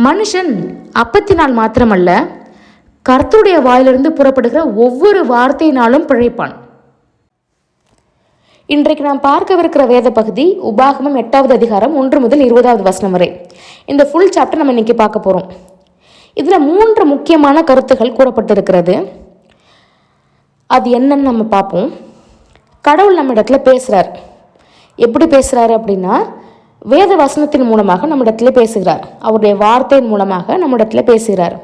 மனுஷன் அப்பத்தினால் மாத்திரமல்ல, கர்த்தருடைய வாயிலிருந்து புறப்படுகிற ஒவ்வொரு வார்த்தையினாலும் பிழைப்பான். இன்றைக்கு நாம் பார்க்கவிருக்கிற வேத பகுதி உபாகமம் 8வது அதிகாரம் 1 முதல் 20வது வசனம் வரை. இந்த ஃபுல் சாப்டர் நம்ம இன்னைக்கு பார்க்க போகிறோம். இதில் 3 முக்கியமான கருத்துகள் கூறப்பட்டிருக்கிறது. அது என்னன்னு நம்ம பார்ப்போம். கடவுள் நம்ம இடத்துல பேசுகிறார். எப்படி பேசுகிறாரு அப்படின்னா, வேத வசனத்தின் மூலமாக நம்ம இடத்துல பேசுகிறார். அவருடைய வார்த்தையின் மூலமாக நம்ம இடத்துல பேசுகிறார்.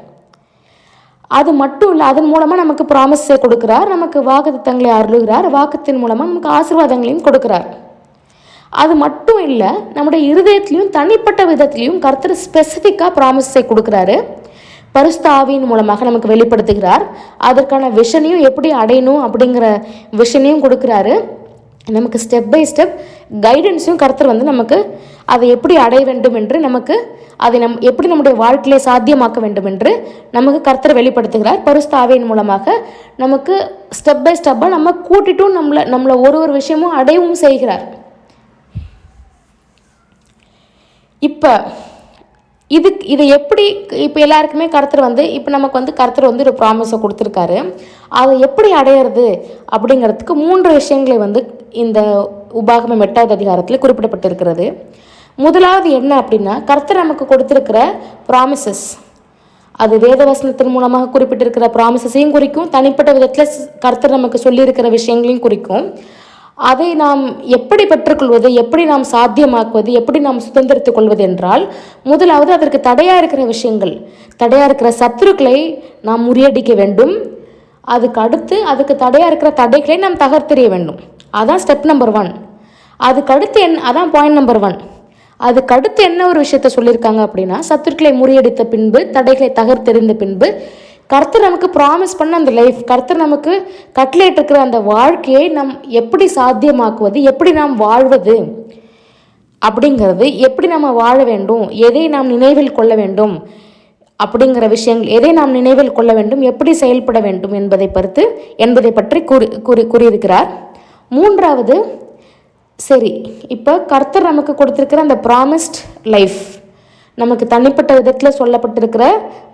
அது மட்டும் இல்லை, அதன் மூலமாக நமக்கு ப்ராமிஸை கொடுக்குறார், நமக்கு வாக்குத்தத்தங்களை அருளுகிறார், வாக்குத்தின் மூலமாக நமக்கு ஆசீர்வாதங்களையும் கொடுக்குறார். அது மட்டும் இல்லை, நம்முடைய இருதயத்திலையும் தனிப்பட்ட விதத்திலையும் கர்த்தர் ஸ்பெசிஃபிக்காக ப்ராமிஸை கொடுக்குறாரு. பரிசுத்த ஆவியின் மூலமாக நமக்கு வெளிப்படுத்துகிறார். அதற்கான விஷனையும் எப்படி அடையணும் அப்படிங்கிற விஷனையும் கொடுக்குறாரு. நமக்கு ஸ்டெப் பை ஸ்டெப் கைடன்ஸையும் கர்த்தர் நமக்கு அதை எப்படி அடைய வேண்டும் என்று, நமக்கு அதை எப்படி நம்முடைய வாழ்க்கையிலே சாத்தியமாக்க வேண்டும் என்று நமக்கு கர்த்தர் வெளிப்படுத்துகிறார். பரிசுத்த ஆவியின் மூலமாக நமக்கு ஸ்டெப் பை ஸ்டெப்பாக நம்ம கூட்டிட்டும் நம்மளை ஒரு விஷயமும் அடையவும் செய்கிறார். இதை எப்படி இப்போ எல்லாருக்குமே கர்த்தர் இப்போ நமக்கு கர்த்தர் ஒரு ப்ராமிஸை கொடுத்துருக்காரு. அதை எப்படி அடையிறது அப்படிங்கிறதுக்கு 3 விஷயங்களை இந்த உபாகமம் 8வது அதிகாரத்தில் குறிப்பிடப்பட்டிருக்கிறது. முதலாவது என்ன அப்படின்னா, கர்த்தர் நமக்கு கொடுத்திருக்கிற ப்ராமிசஸ், அது வேதவசனத்தின் மூலமாக குறிப்பிட்டிருக்கிற ப்ராமிசஸையும் குறிக்கும், தனிப்பட்ட விதத்தில் கர்த்தர் நமக்கு சொல்லியிருக்கிற விஷயங்களையும் குறிக்கும். அதை நாம் எப்படி பெற்றுக்கொள்வது, எப்படி நாம் சாத்தியமாக்குவது, எப்படி நாம் சுதந்திரித்துக் கொள்வது என்றால், முதலாவது அதற்கு தடையாக இருக்கிற விஷயங்கள், தடையாக இருக்கிற சத்துருக்களை நாம் முறியடிக்க வேண்டும். அதுக்கு தடையாக இருக்கிற தடைகளை நாம் தகர்த்தெறிய வேண்டும். அதான் ஸ்டெப் நம்பர் 1. அதுக்கடுத்து அதான் பாயிண்ட் நம்பர் 1. அதுக்கடுத்து என்ன ஒரு விஷயத்த சொல்லியிருக்காங்க அப்படின்னா, சத்துருக்களை முறியடித்த பின்பு, தடைகளை தகர்த்தெறிந்த பின்பு, கர்த்தர் நமக்கு ப்ராமிஸ் பண்ண அந்த லைஃப், கர்த்தர் நமக்கு கட்டளையிட்டு இருக்கிற அந்த வாழ்க்கையை நாம் எப்படி சாத்தியமாக்குவது, எப்படி நாம் வாழ்வது அப்படிங்கிறது, எப்படி நம்ம வாழ வேண்டும், எதை நாம் நினைவில் கொள்ள வேண்டும் அப்படிங்கிற விஷயங்கள், எதை நாம் நினைவில் கொள்ள வேண்டும், எப்படி செயல்பட வேண்டும் என்பதை பற்றி கூறியிருக்கிறார். 3வது, சரி, இப்போ கர்த்தர் நமக்கு கொடுத்திருக்கிற அந்த ப்ராமிஸ்ட் லைஃப், நமக்கு தனிப்பட்ட விதத்தில் சொல்லப்பட்டிருக்கிற,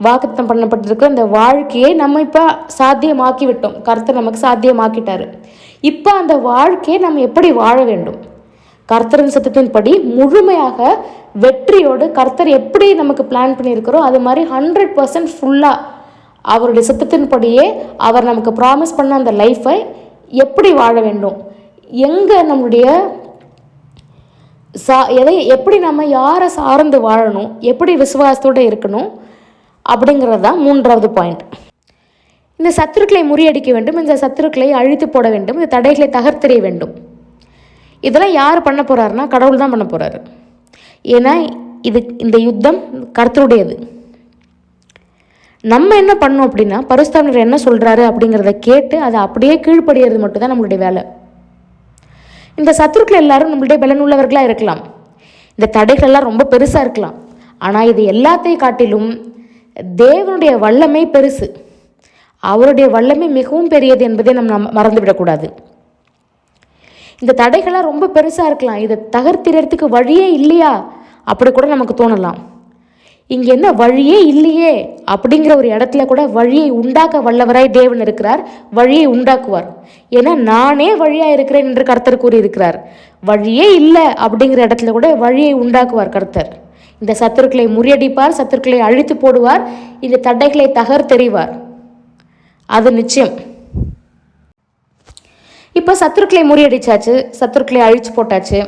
வாக்குத்தத்தம் பண்ணப்பட்டிருக்கிற அந்த வாழ்க்கையை நம்ம இப்போ சாத்தியமாக்கி விட்டோம். கர்த்தர் நமக்கு சாத்தியமாக்கிட்டாரு. இப்போ அந்த வாழ்க்கையை நம்ம எப்படி வாழ வேண்டும், கர்த்தரின் சத்தத்தின்படி முழுமையாக வெற்றியோடு கர்த்தர் எப்படி நமக்கு பிளான் பண்ணியிருக்கிறோம் அது மாதிரி 100% ஃபுல்லாக அவருடைய சத்தத்தின்படியே அவர் நமக்கு ப்ராமிஸ் பண்ண அந்த லைஃப்பை எப்படி வாழ வேண்டும், எங்கே நம்முடைய எப்படி நம்ம யாரை சார்ந்து வாழணும், எப்படி விசுவாசத்தோடு இருக்கணும் அப்படிங்கிறது தான் 3வது பாயிண்ட். இந்த சத்துருக்களை முறியடிக்க வேண்டும், இந்த சத்துருக்களை அழித்து போட வேண்டும், இந்த தடைகளை தகர்த்தெறிய வேண்டும். இதெல்லாம் யார் பண்ண போகிறாருன்னா, கடவுள் தான் பண்ண போகிறாரு. ஏன்னா இந்த யுத்தம் கர்த்தருடையது. நம்ம என்ன பண்ணோம் அப்படின்னா, பரிசுத்தர் என்ன சொல்கிறாரு அப்படிங்கிறத கேட்டு அதை அப்படியே கீழ்ப்படிகிறது மட்டும்தான் நம்மளுடைய வேலை. இந்த சத்துருக்கள் எல்லாரும் நம்மளுடைய பலனுள்ளவர்களாக இருக்கலாம், இந்த தடைகள் எல்லாம் ரொம்ப பெருசாக இருக்கலாம். ஆனால் இது எல்லாத்தையும் காட்டிலும் தேவனுடைய வல்லமை பெருசு, அவருடைய வல்லமை மிகவும் பெரியது என்பதை நம்ம மறந்துவிடக்கூடாது. இந்த தடைகள்லாம் ரொம்ப பெருசாக இருக்கலாம், இதை தகர்த்திறதுக்கு வழியே இல்லையா அப்படி கூட நமக்கு தோணலாம். இங்கே என்ன வழியே இல்லையே அப்படிங்கிற ஒரு இடத்துல கூட வழியை உண்டாக்க வல்லவராய் தேவன் இருக்கிறார், வழியை உண்டாக்குவார். ஏன்னா நானே வழியாக இருக்கிறேன் என்று கர்த்தர் கூறியிருக்கிறார். வழியே இல்லை அப்படிங்கிற இடத்துல கூட வழியை உண்டாக்குவார் கர்த்தர். இந்த சத்துருக்களை முறியடிப்பார், சத்துருக்களை அழித்து போடுவார், இந்த தடைகளை தகர்த்தெறிவார், அது நிச்சயம். இப்போ சத்துருக்களை முறியடிச்சாச்சு, சத்துருக்களை அழிச்சு போட்டாச்சு,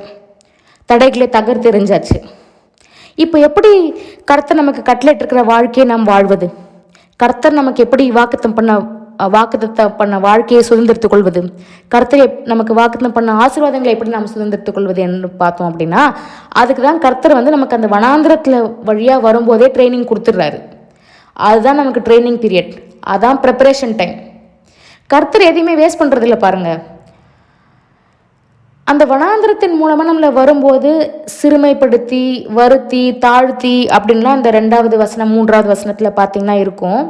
தடைகளை தகர்த்தெறிஞ்சாச்சு. இப்போ எப்படி கர்த்தர் நமக்கு கட்டளையிட்டு இருக்கிற வாழ்க்கையை நாம் வாழ்வது, கர்த்தர் நமக்கு எப்படி வாக்குத்தத்தம் பண்ண வாழ்க்கையை சுதந்திரத்துக் கொள்வது, கர்த்தர் நமக்கு வாக்குத்தம் பண்ண ஆசீர்வாதங்களை எப்படி நாம் சுதந்திரத்துக் கொள்வது என்று பார்த்தோம் அப்படின்னா, அதுக்கு தான் கர்த்தர் நமக்கு அந்த வனாந்திரத்தில் வழியாக வரும்போதே ட்ரைனிங் கொடுத்துட்றாரு. அதுதான் நமக்கு ட்ரைனிங் பீரியட், அதான் ப்ரிப்பரேஷன் டைம். கர்த்தர் எதையுமே வேஸ்ட் பண்ணுறதில்ல பாருங்கள். அந்த வனாந்திரத்தின் மூலமாக நம்மளை வரும்போது சிறுமைப்படுத்தி, வருத்தி, தாழ்த்தி அப்படின்லாம் அந்த 2வது வசனம் 3வது வசனத்தில் பார்த்தீங்கன்னா இருக்கும்.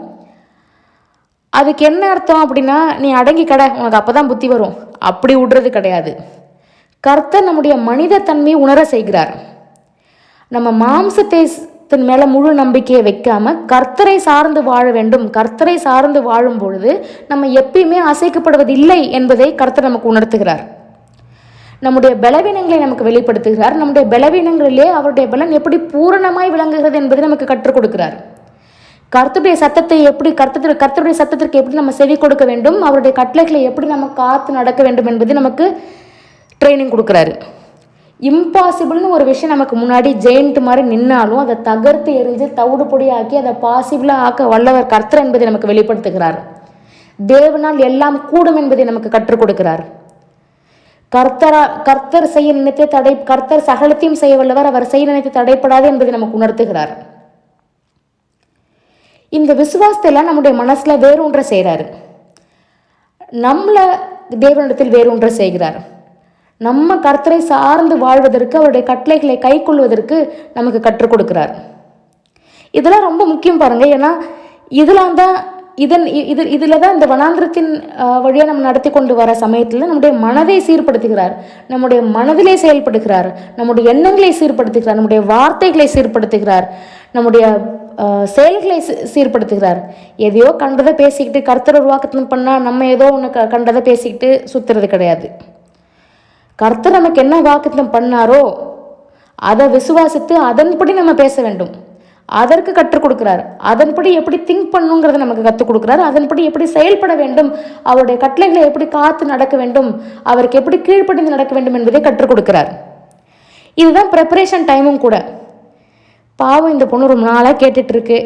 அதுக்கு என்ன அர்த்தம் அப்படின்னா, நீ அடங்கி கடை, உனக்கு அப்போ தான் புத்தி வரும், அப்படி விடுறது கிடையாது. கர்த்தர் நம்முடைய மனித தன்மையை உணர செய்கிறார். நம்ம மாம்சத்தை தன் மேலே முழு நம்பிக்கையை வைக்காம கர்த்தரை சார்ந்து வாழ வேண்டும். கர்த்தரை சார்ந்து வாழும் பொழுது நம்ம எப்பயுமே அசைக்கப்படுவதில்லை என்பதை கர்த்தர் நமக்கு உணர்த்துகிறார். நம்முடைய பலவீனங்களை நமக்கு வெளிப்படுத்துகிறார். நம்முடைய பலவீனங்களிலே அவருடைய பலன் எப்படி பூரணமாய் விளங்குகிறது என்பதை நமக்கு கற்றுக் கொடுக்கிறார். கர்த்தருடைய சத்தத்தை எப்படி கர்த்தருடைய சத்தத்திற்கு எப்படி நம்ம செவி கொடுக்க வேண்டும், அவருடைய கட்டளைகளை எப்படி நம்ம காத்து நடக்க வேண்டும் என்பது நமக்கு ட்ரைனிங் கொடுக்குறாரு. இம்பாசிபிள்னு ஒரு விஷயம் நமக்கு முன்னாடி ஜெயிண்ட் மாதிரி நின்னாலும் அதை தகர்த்து எரிஞ்சு தவிடு பொடியாக்கி அதை பாசிபிளாக ஆக்க வல்லவர் கர்த்தர் என்பதை நமக்கு வெளிப்படுத்துகிறார். தேவனால் எல்லாம் கூடும் என்பதை நமக்கு கற்றுக் கொடுக்கிறார். கர்த்தர் செய்ய நினைத்த கர்த்தர் சகலத்தையும் செய்ய வல்லவர், அவர் செய்ய நினைத்து தடைப்படாது என்பதை நமக்கு உணர்த்துகிறார். இந்த விசுவாசத்தெல்லாம் நம்முடைய மனசுல வேறொன்றை செய்கிறாரு. நம்மளை தேவனிடத்தில் வேறொன்றை செய்கிறார். நம்ம கர்த்தரை சார்ந்து வாழ்வதற்கு, அவருடைய கட்டளைகளை கை கொள்வதற்கு நமக்கு கற்றுக் கொடுக்கிறார். இதெல்லாம் ரொம்ப முக்கியம் பாருங்க. ஏன்னா இதில் தான் இந்த வனாந்திரத்தின் வழியாக நம்ம நடத்தி கொண்டு வர சமயத்தில் நம்முடைய மனதை சீர்படுத்துகிறார், நம்முடைய மனதிலே செயல்படுகிறார், நம்முடைய எண்ணங்களை சீர்படுத்துகிறார், நம்முடைய வார்த்தைகளை சீர்படுத்துகிறார், நம்முடைய செயல்களை சீர்படுத்துகிறார். எதையோ கண்டதை பேசிக்கிட்டு கர்த்தர் உருவாக்கத்தின் பண்ணால் நம்ம ஏதோ ஒன்று கண்டதை பேசிக்கிட்டு சுற்றுறது கிடையாது. கர்த்தர் நமக்கு என்ன வாக்குத்தம் பண்ணாரோ அதை விசுவாசித்து அதன்படி நம்ம பேச வேண்டும். அதற்கு கற்றுக் கொடுக்கிறார். அதன்படி எப்படி திங்க் பண்ணுங்கிறத நமக்கு கற்றுக் கொடுக்கிறார். அதன்படி எப்படி செயல்பட வேண்டும், அவருடைய கட்டளைகளை எப்படி காத்து நடக்க வேண்டும், அவருக்கு எப்படி கீழ்ப்படிந்து நடக்க வேண்டும் என்பதை கற்றுக் கொடுக்கிறார். இதுதான் ப்ரிப்பரேஷன் டைமும் கூட. பாவம் இந்த பொண்ணு ரொம்ப நாளாக கேட்டுட்டு இருக்கு.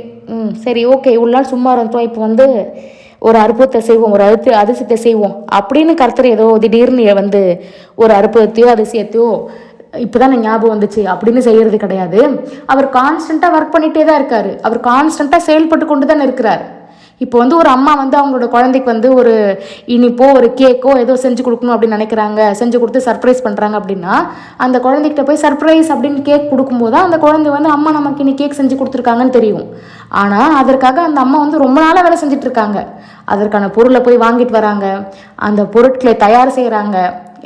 சரி ஓகே, இவ்வளோ நாள் சும்மா இருந்தோம், இப்போ ஒரு அற்புதத்தை செய்வோம், ஒரு அதிசயத்தை செய்வோம் அப்படின்னு கர்த்தர் ஏதோ திடீர்னு ஒரு அற்புதத்தையோ அதிசயத்தையோ இப்போதான் ஞாபகம் வந்துச்சு அப்படின்னு செய்யறது கிடையாது. அவர் கான்ஸ்டண்ட்டாக ஒர்க் பண்ணிகிட்டே தான் இருக்காரு. அவர் கான்ஸ்டண்ட்டாக செயல்பட்டு கொண்டு தான் இருக்கிறார். இப்போ ஒரு அம்மா அவங்களோட குழந்தைக்கு ஒரு இனிப்போ ஒரு கேக்கோ ஏதோ செஞ்சு கொடுக்கணும் அப்படின்னு நினைக்கிறாங்க, செஞ்சு கொடுத்து சர்ப்ரைஸ் பண்ணுறாங்க அப்படின்னா அந்த குழந்தைகிட்ட போய் சர்ப்ரைஸ் அப்படின்னு கேக் கொடுக்கும்போது தான் அந்த குழந்தை அம்மா நமக்கு இன்னைக்கு கேக் செஞ்சு கொடுத்துருக்காங்கன்னு தெரியும். ஆனால் அதற்காக அந்த அம்மா ரொம்ப நாளாக வேலை செஞ்சுட்டு இருக்காங்க. அதற்கான பொருளை போய் வாங்கிட்டு வராங்க, அந்த பொருட்களை தயார் செய்கிறாங்க,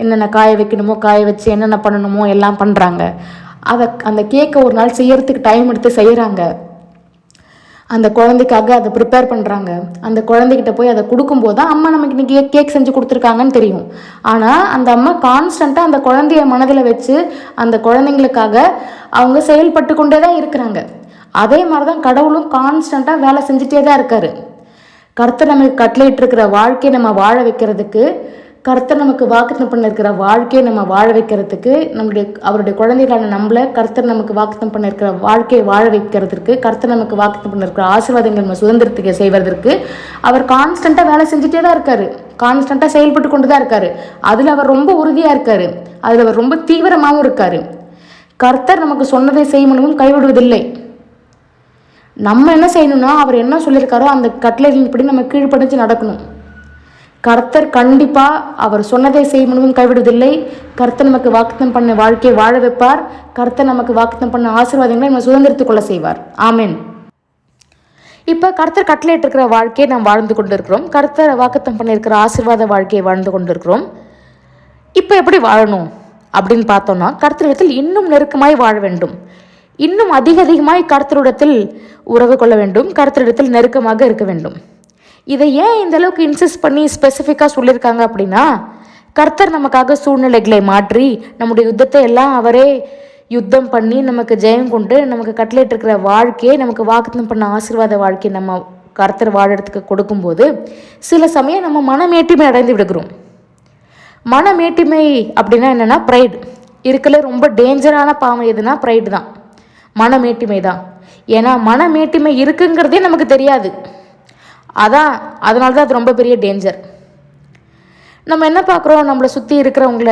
என்னென்ன காய வைக்கணுமோ காய வச்சு என்னென்ன பண்ணணுமோ எல்லாம் பண்ணுறாங்க. அந்த கேக்கை ஒரு நாள் செய்யறதுக்கு டைம் எடுத்து செய்கிறாங்க. அந்த குழந்தைக்காக அதை ப்ரிப்பேர் பண்ணுறாங்க. அந்த குழந்தைகிட்ட போய் அதை கொடுக்கும்போது தான் அம்மா நமக்கு இன்றைக்கி கேக் செஞ்சு கொடுத்துருக்காங்கன்னு தெரியும். ஆனால் அந்த அம்மா கான்ஸ்டண்ட்டாக அந்த குழந்தைய மனதில் வச்சு அந்த குழந்தைங்களுக்காக அவங்க செயல்பட்டு கொண்டே தான் இருக்கிறாங்க. அதே மாதிரி தான் கடவுளும் கான்ஸ்டண்ட்டாக வேலை செஞ்சுட்டே தான் இருக்கார். கர்த்தர் நமக்கு கட்டளையிட்டிருக்கிற வாழ்க்கையை நம்ம வாழ வைக்கிறதுக்கு, கர்த்தர் நமக்கு வாக்குத்தம் பண்ணிருக்கிற வாழ்க்கையை நம்ம வாழ வைக்கிறதுக்கு, அவருடைய குழந்தைகளான நம்மளை கர்த்தர் நமக்கு வாக்குத்தம் பண்ணிருக்கிற வாழ்க்கையை வாழ வைக்கிறதுக்கு, கர்த்தர் நமக்கு வாக்குத்தம் பண்ணிருக்கிற ஆசீர்வாதங்கள் நம்ம சுதந்திரத்துக்கு செய்வதற்கு அவர் கான்ஸ்டண்ட்டாக வேலை செஞ்சுட்டே தான் இருக்காரு. கான்ஸ்டண்ட்டாக செயல்பட்டு கொண்டு தான் இருக்காரு. அதில் அவர் ரொம்ப உறுதியாக இருக்காரு. அதில் அவர் ரொம்ப தீவிரமாகவும் இருக்காரு. கர்த்தர் நமக்கு சொன்னதை செய்யணும் கைவிடுவதில்லை. நம்ம என்ன செய்யணும்னா அவர் என்ன சொல்லியிருக்காரோ அந்த கட்டளைகளின்படி நம்ம கீழ்ப்படிஞ்சு நடக்கணும். கர்த்தர் கண்டிப்பாக அவர் சொன்னதை செய்யணும் கைவிடுவதில்லை. கர்த்தர் நமக்கு வாக்குத்தம் பண்ண வாழ்க்கையை வாழ வைப்பார். கர்த்தர் நமக்கு வாக்குத்தம் பண்ண ஆசீர்வாதங்களை நம்ம சுதந்திரத்துக் கொள்ள செய்வார். ஆமென். இப்போ கர்த்தர் கட்டளையிட்டிருக்கிற வாழ்க்கையை நாம் வாழ்ந்து கொண்டு இருக்கிறோம். கர்த்தர் வாக்குத்தம் பண்ணியிருக்கிற ஆசீர்வாத வாழ்க்கையை வாழ்ந்து கொண்டு இருக்கிறோம். இப்போ எப்படி வாழணும் அப்படின்னு பார்த்தோம்னா, கர்த்தரிடத்தில் இன்னும் நெருக்கமாய் வாழ வேண்டும். இன்னும் அதிகமாய் கர்த்தரிடத்தில் உறவு கொள்ள வேண்டும். கர்த்தரிடத்தில் நெருக்கமாக இருக்க வேண்டும். இதை ஏன் இந்த அளவுக்கு இன்சிஸ்ட் பண்ணி ஸ்பெசிஃபிக்காக சொல்லியிருக்காங்க அப்படின்னா, கர்த்தர் நமக்காக சூழ்நிலைகளை மாற்றி நம்முடைய யுத்தத்தை எல்லாம் அவரே யுத்தம் பண்ணி நமக்கு ஜெயம் கொண்டு நமக்கு கட்டளையிட்டு இருக்கிற வாழ்க்கையை, நமக்கு வாக்குத்தம் பண்ண ஆசீர்வாத வாழ்க்கையை நம்ம கர்த்தர் வாழறதுக்கு கொடுக்கும்போது சில சமயம் நம்ம மனமேட்டிமை அடைந்து விடுகிறோம். மனமேட்டிமை அப்படின்னா என்னென்னா ப்ரைடு. இருக்கல ரொம்ப டேஞ்சரான பாவம் எதுனா ப்ரைடு தான், மனமேட்டிமை தான். ஏன்னா மனமேட்டிமை இருக்குங்கிறதே நமக்கு தெரியாது. அதனால தான் அது ரொம்ப பெரிய டேஞ்சர். நம்ம என்ன பார்க்குறோம், நம்மளை சுற்றி இருக்கிறவங்கள,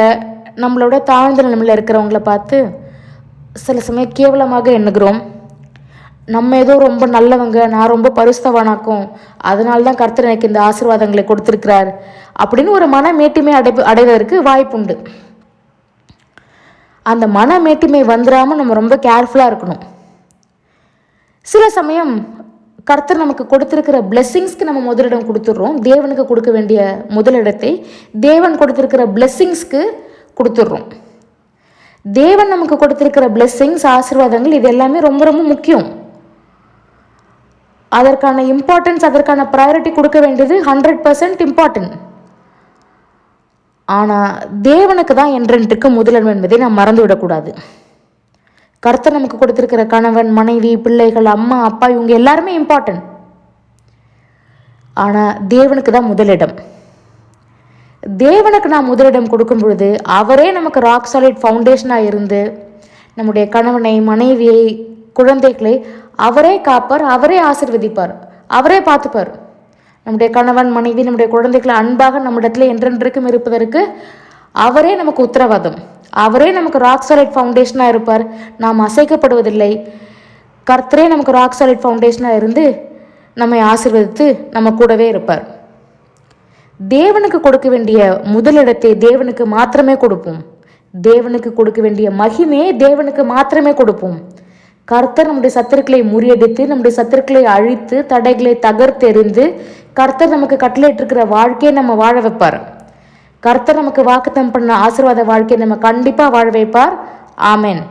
நம்மளோட தாழ்ந்த நிலைமையில் இருக்கிறவங்கள பார்த்து சில சமயம் கேவலமாக எண்ணுகிறோம். நம்ம ஏதோ ரொம்ப நல்லவங்க, நான் ரொம்ப பரிசுத்தவானாக்கும், அதனால தான் கர்த்தர் எனக்கு இந்த ஆசீர்வாதங்களை கொடுத்துருக்கிறார் அப்படின்னு ஒரு மனமேட்டிமை அடைவதற்கு வாய்ப்புண்டு. அந்த மனமேட்டிமை வந்துடாமல் நம்ம ரொம்ப கேர்ஃபுல்லாக இருக்கணும். சில சமயம் கர்த்தர் நமக்கு கொடுத்திருக்கிற பிளெஸ்ஸிங்ஸ்க்கு நம்ம முதலிடம் கொடுத்துட்றோம். தேவனுக்கு கொடுக்க வேண்டிய முதலிடத்தை தேவன் கொடுத்திருக்கிற பிளெஸ்ஸிங்ஸ்க்கு கொடுத்துட்றோம். தேவன் நமக்கு கொடுத்திருக்கிற பிளெஸ்ஸிங்ஸ், ஆசீர்வாதங்கள் இது எல்லாமே ரொம்ப ரொம்ப முக்கியம். அதற்கான இம்பார்ட்டன்ஸ், அதற்கான ப்ரையாரிட்டி கொடுக்க வேண்டியது 100% இம்பார்ட்டன்ட். ஆனால் தேவனுக்கு தான் என்றென்றுக்கு முதலிடம் என்பதை நாம் மறந்து விடக்கூடாது. கர்த்தர் நமக்கு கொடுத்திருக்கிற கணவன், மனைவி, பிள்ளைகள், அம்மா, அப்பா, இவங்க எல்லாருமே இம்பார்ட்டன்ட். ஆனால் தேவனுக்கு தான் முதலிடம். தேவனுக்கு நான் முதலிடம் கொடுக்கும் பொழுது அவரே நமக்கு ராக் சாலிட் ஃபவுண்டேஷனாக இருந்து நம்முடைய கணவனை, மனைவியை, குழந்தைகளை அவரே காப்பார், அவரே ஆசீர்வதிப்பார், அவரே பார்த்துப்பார். நம்முடைய கணவன், மனைவி, நம்முடைய குழந்தைகளை அன்பாக நம்மிடத்தில் என்றென்றைக்கும் இருப்பதற்கு அவரே நமக்கு உத்தரவாதம். அவரே நமக்கு ராக் சாலிட் ஃபவுண்டேஷனாக இருப்பார். நாம் அசைக்கப்படுவதில்லை. கர்த்தரே நமக்கு ராக் சாலிட் ஃபவுண்டேஷனாக இருந்து நம்மை ஆசீர்வதித்து நம்ம கூடவே இருப்பார். தேவனுக்கு கொடுக்க வேண்டிய முதலிடத்தை தேவனுக்கு மாத்திரமே கொடுப்போம். தேவனுக்கு கொடுக்க வேண்டிய மகிமையை தேவனுக்கு மாத்திரமே கொடுப்போம். கர்த்தர் நம்முடைய சத்துருக்களை முறியடித்து, நம்முடைய சத்துருக்களை அழித்து, தடைகளை தகர்த்தெறிந்து, கர்த்தர் நமக்கு கட்டளையிட்டிருக்கிற வாழ்க்கையை நம்ம வாழ வைப்பார். கர்த்தர் நமக்கு வாக்குத்தத்தம் பண்ண ஆசீர்வாத வாழ்க்கையை நம்ம கண்டிப்பாக வாழ வைப்பார். ஆமென்.